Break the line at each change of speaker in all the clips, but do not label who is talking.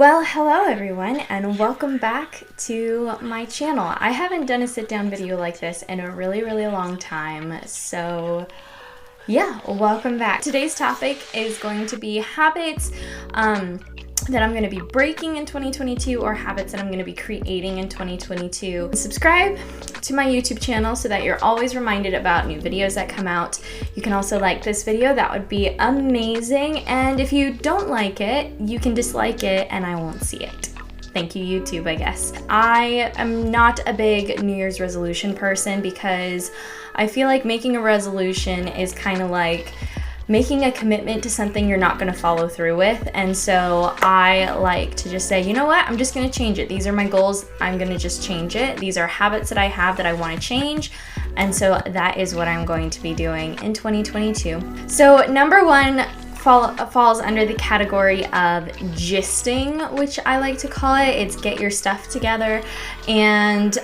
Well, hello everyone, and welcome back to my channel. I haven't done a sit-down video like this in a really long time, so yeah, welcome back. Today's topic is going to be habits that I'm going to be breaking in 2022 or habits that I'm going to be creating in 2022. Subscribe to my YouTube channel so that you're always reminded about new videos that come out. You can also like this video, that would be amazing. And if you don't like it, you can dislike it and I won't see it. Thank you, YouTube, I guess. I am not a big New Year's resolution person because I feel like making a resolution is kind of like making a commitment to something you're not going to follow through with. And so I like to just say, you know what, I'm just going to change it. These are my goals. I'm going to just change it. These are habits that I have that I want to change. And so that is what I'm going to be doing in 2022. So number one falls under the category of gisting, which I like to call it. It's get your stuff together, and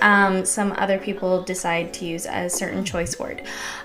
some other people decide to use a certain choice word.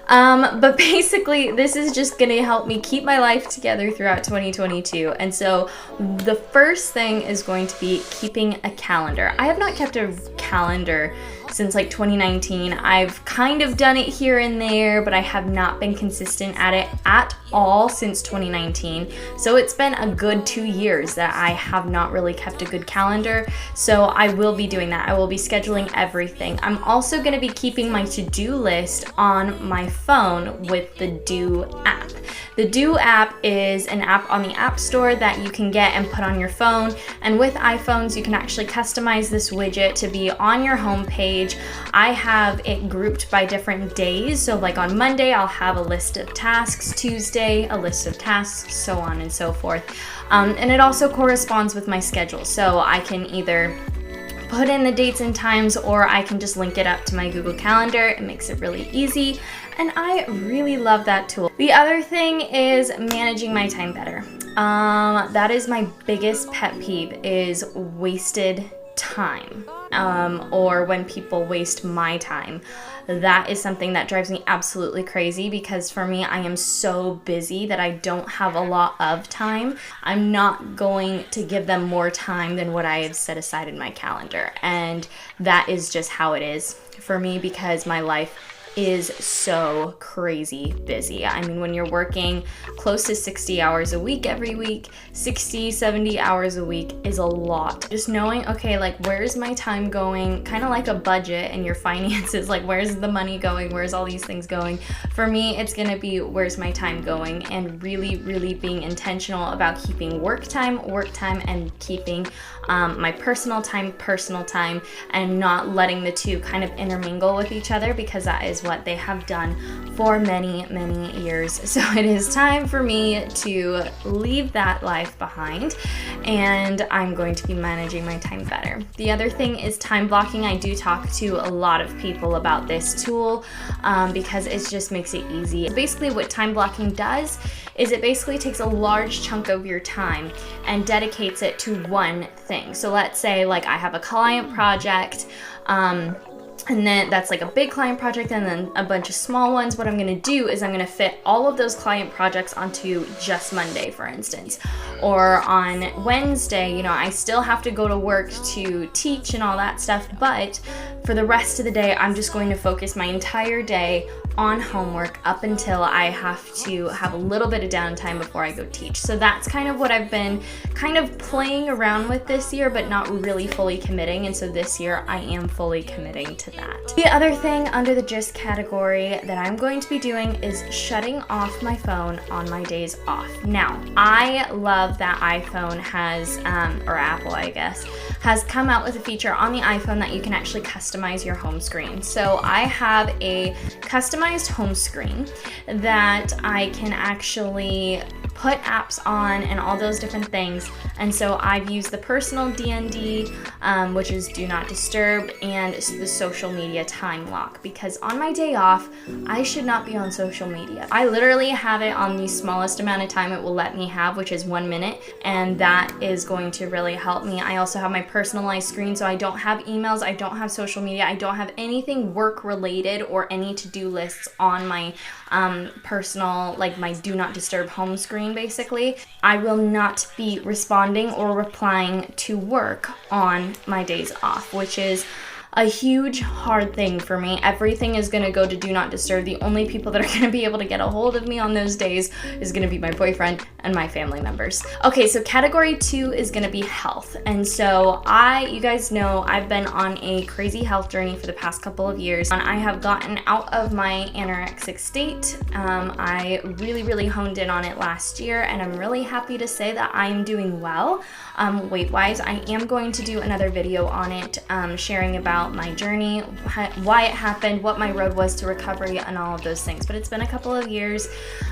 But basically, this is just gonna help me keep my life together throughout 2022. And so the first thing is going to be keeping a calendar. I have not kept a calendar since like 2019. I've kind of done it here and there, but I have not been consistent at it at all since 2019. So it's been a good 2 years that I have not really kept a good calendar. So I will be doing that. I will be scheduling everything. I'm also going to be keeping my to-do list on my phone with the Do app. The Do app is an app on the App Store that you can get and put on your phone. And with iPhones, you can actually customize this widget to be on your home page. I have it grouped by different days. So like on Monday, I'll have a list of tasks, Tuesday, a list of tasks, so on and so forth. And it also corresponds with my schedule. So I can either put in the dates and times, or I can just link it up to my Google Calendar. It makes it really easy, and I really love that tool. The other thing is managing my time better. That is my biggest pet peeve, is wasted time, or when people waste my time. That is something that drives me absolutely crazy, because for me, I am so busy that I don't have a lot of time. I'm not going to give them more time than what I have set aside in my calendar. And that is just how it is for me, because my life is so crazy busy. I mean, when you're working close to 60 hours a week every week, 60, 70 hours a week is a lot. Just knowing, okay, like where's my time going, kind of like a budget in your finances, like where's the money going, where's all these things going? For me, it's gonna be where's my time going, and really being intentional about keeping work time, and keeping my personal time, and not letting the two kind of intermingle with each other, because that is what they have done for many years. So it is time for me to leave that life behind, and I'm going to be managing my time better. The other thing is time blocking. I do talk to a lot of people about this tool because it just makes it easy. Basically what time blocking does is it basically takes a large chunk of your time and dedicates it to one thing. So let's say like I have a client project, and then that's like a big client project, and then a bunch of small ones. What I'm gonna do is I'm gonna fit all of those client projects onto just Monday, for instance. Or on Wednesday, you know, I still have to go to work to teach and all that stuff, but for the rest of the day, I'm just going to focus my entire day on homework up until I have to have a little bit of downtime before I go teach. So that's kind of what I've been kind of playing around with this year, but not really fully committing. And so this year I am fully committing to that. The other thing under the gist category that I'm going to be doing is shutting off my phone on my days off. Now, I love that iPhone has, or Apple, I guess, has come out with a feature on the iPhone that you can actually customize your home screen. So I have a customized home screen that I can actually put apps on and all those different things. And so I've used the personal DND, which is do not disturb, and the social media time lock, because on my day off, I should not be on social media. I literally have it on the smallest amount of time it will let me have, which is 1 minute, and that is going to really help me. I also have my personalized screen, so I don't have emails, I don't have social media, I don't have anything work related or any to-do lists on my personal, like my do not disturb home screen basically. I will not be responding or replying to work on my days off, which is a huge hard thing for me. Everything is gonna go to do not disturb. The only people that are gonna be able to get a hold of me on those days is gonna be my boyfriend and my family members. Okay, so category 2 is gonna be health. And so you guys know I've been on a crazy health journey for the past couple of years. And I have gotten out of my anorexic state. I really honed in on it last year, and I'm really happy to say that I am doing well. Weight-wise, I am going to do another video on it, sharing about my journey, why it happened, what my road was to recovery, and all of those things. But it's been a couple of years,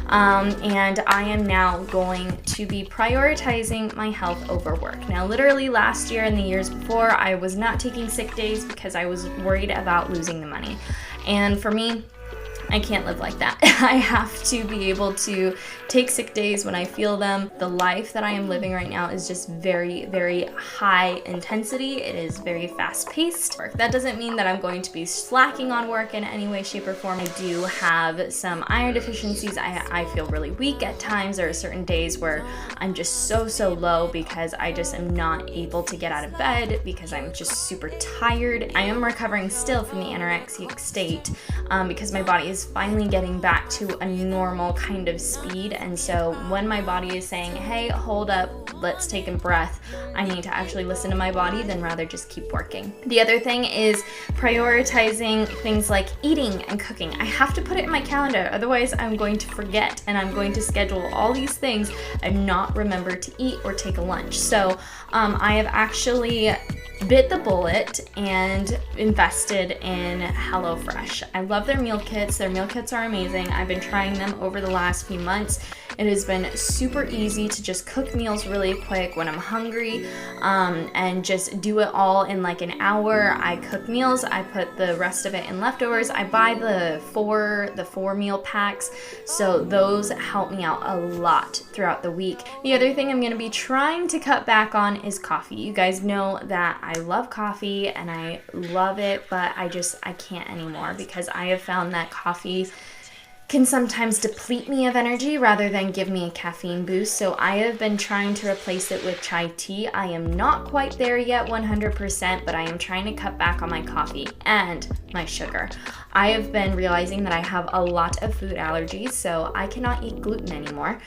and I am now going to be prioritizing my health over work. Now, literally last year and the years before, I was not taking sick days because I was worried about losing the money. And for me, I can't live like that. I have to be able to take sick days when I feel them. The life that I am living right now is just very high intensity. It is very fast paced. That doesn't mean that I'm going to be slacking on work in any way, shape, or form. I do have some iron deficiencies. I feel really weak at times. There are certain days where I'm just so low because I just am not able to get out of bed because I'm just super tired. I am recovering still from the anorexic state because my body is finally getting back to a normal kind of speed. And so when my body is saying, hey, hold up, let's take a breath, I need to actually listen to my body than rather just keep working. The other thing is prioritizing things like eating and cooking. I have to put it in my calendar, otherwise I'm going to forget, and I'm going to schedule all these things and not remember to eat or take a lunch. So I have actually bit the bullet and invested in HelloFresh. I love their meal kits. Their meal kits are amazing. I've been trying them over the last few months. It has been super easy to just cook meals really quick when I'm hungry, and just do it all in like an hour. I cook meals, I put the rest of it in leftovers. I buy the four meal packs, so those help me out a lot throughout the week. The other thing I'm going to be trying to cut back on is coffee. You guys know that I love coffee and I love it, but I can't anymore because I have found that coffee can sometimes deplete me of energy rather than give me a caffeine boost. So I have been trying to replace it with chai tea. I am not quite there yet 100%, but I am trying to cut back on my coffee and my sugar. I have been realizing that I have a lot of food allergies, so I cannot eat gluten anymore.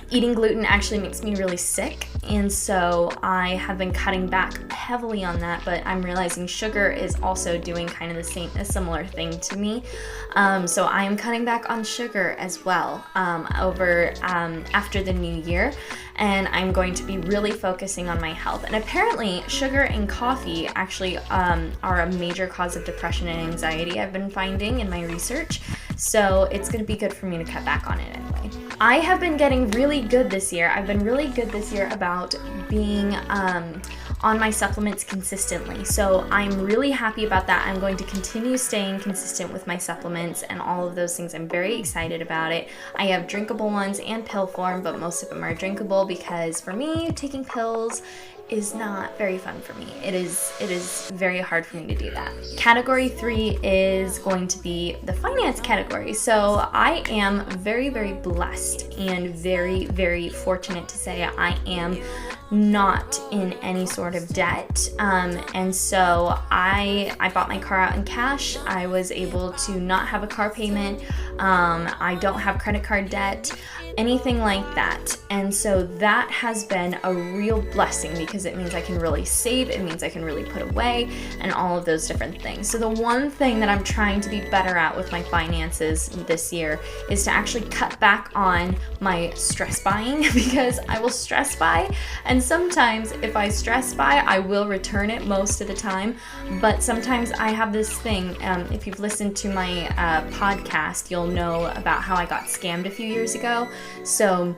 Eating gluten actually makes me really sick, and so I have been cutting back heavily on that, but I'm realizing sugar is also doing kind of a similar thing to me. So I am cutting back on sugar as well after the new year, and I'm going to be really focusing on my health. And apparently sugar and coffee actually are a major cause of depression and anxiety, I've been finding in my research. So it's going to be good for me to cut back on it anyway. I have been getting really good this year. I've been really good this year about being on my supplements consistently. So I'm really happy about that. I'm going to continue staying consistent with my supplements and all of those things. I'm very excited about it. I have drinkable ones and pill form, but most of them are drinkable because for me, taking pills is not very fun for me. It is very hard for me to do that. Category 3 is going to be the finance category. So I am very blessed and very fortunate to say I am not in any sort of debt, and so I bought my car out in cash. I was able to not have a car payment. I don't have credit card debt, anything like that. And so that has been a real blessing because it means I can really save, it means I can really put away, and all of those different things. So the one thing that I'm trying to be better at with my finances this year is to actually cut back on my stress buying because I will stress buy, and sometimes if I stress buy, I will return it most of the time. But sometimes I have this thing, if you've listened to my podcast, you'll know about how I got scammed a few years ago. So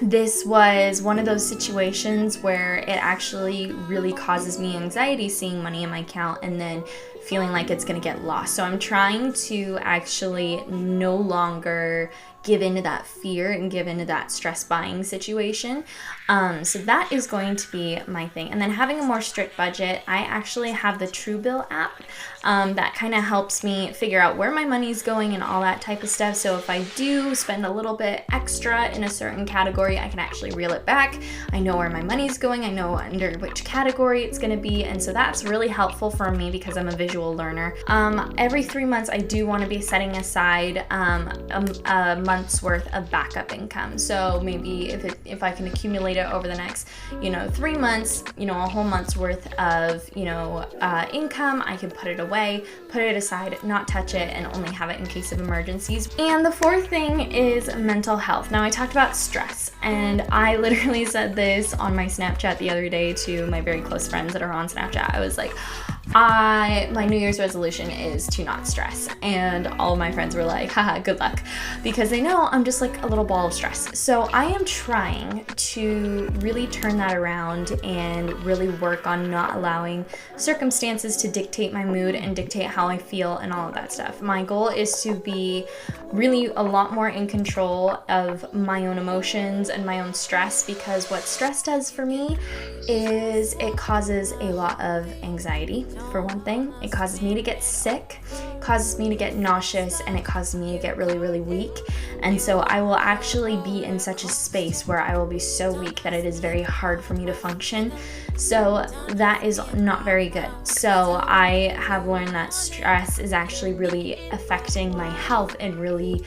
this was one of those situations where it actually really causes me anxiety seeing money in my account and then feeling like it's gonna get lost. So I'm trying to actually no longer give into that fear and give into that stress buying situation. So that is going to be my thing. And then having a more strict budget, I actually have the Truebill app that kind of helps me figure out where my money's going and all that type of stuff. So if I do spend a little bit extra in a certain category, I can actually reel it back. I know where my money's going. I know under which category it's going to be. And so that's really helpful for me because I'm a visual learner. Every 3 months, I do want to be setting aside a month's worth of backup income. So maybe if I can accumulate it over the next, 3 months, a whole month's worth of, income, I can put it away, put it aside, not touch it, and only have it in case of emergencies. And the fourth thing is mental health. Now I talked about stress, and I literally said this on my Snapchat the other day to my very close friends that are on Snapchat. I was like, my New Year's resolution is to not stress. And all of my friends were like, haha, good luck. Because they know I'm just like a little ball of stress. So I am trying to really turn that around and really work on not allowing circumstances to dictate my mood and dictate how I feel and all of that stuff. My goal is to be really a lot more in control of my own emotions and my own stress, because what stress does for me is it causes a lot of anxiety. For one thing, it causes me to get sick, causes me to get nauseous, and it causes me to get really, really weak. And so I will actually be in such a space where I will be so weak that it is very hard for me to function. So that is not very good. So I have learned that stress is actually really affecting my health in really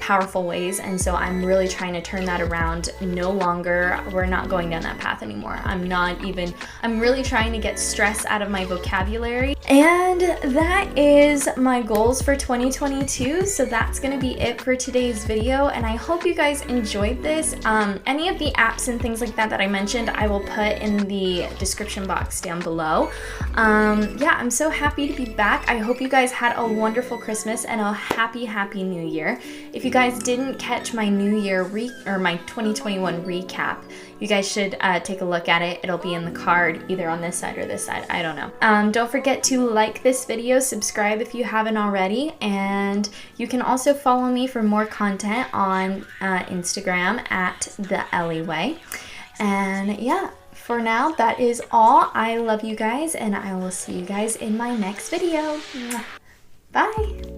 powerful ways. And so I'm really trying to turn that around. No longer, we're not going down that path anymore. I'm really trying to get stress out of my vocabulary. And that is my goals for 2022. So that's going to be it for today's video. And I hope you guys enjoyed this. Any of the apps and things like that I mentioned, I will put in the description box down below. Yeah, I'm so happy to be back. I hope you guys had a wonderful Christmas and a happy New Year. If you guys didn't catch my New Year my 2021 recap, you guys should take a look at it. It'll be in the card either on this side or this side. I don't know. Don't forget to like this video, subscribe if you haven't already, and you can also follow me for more content on Instagram at the Ellie Way. And yeah, for now, that is all. I love you guys, and I will see you guys in my next video. Bye!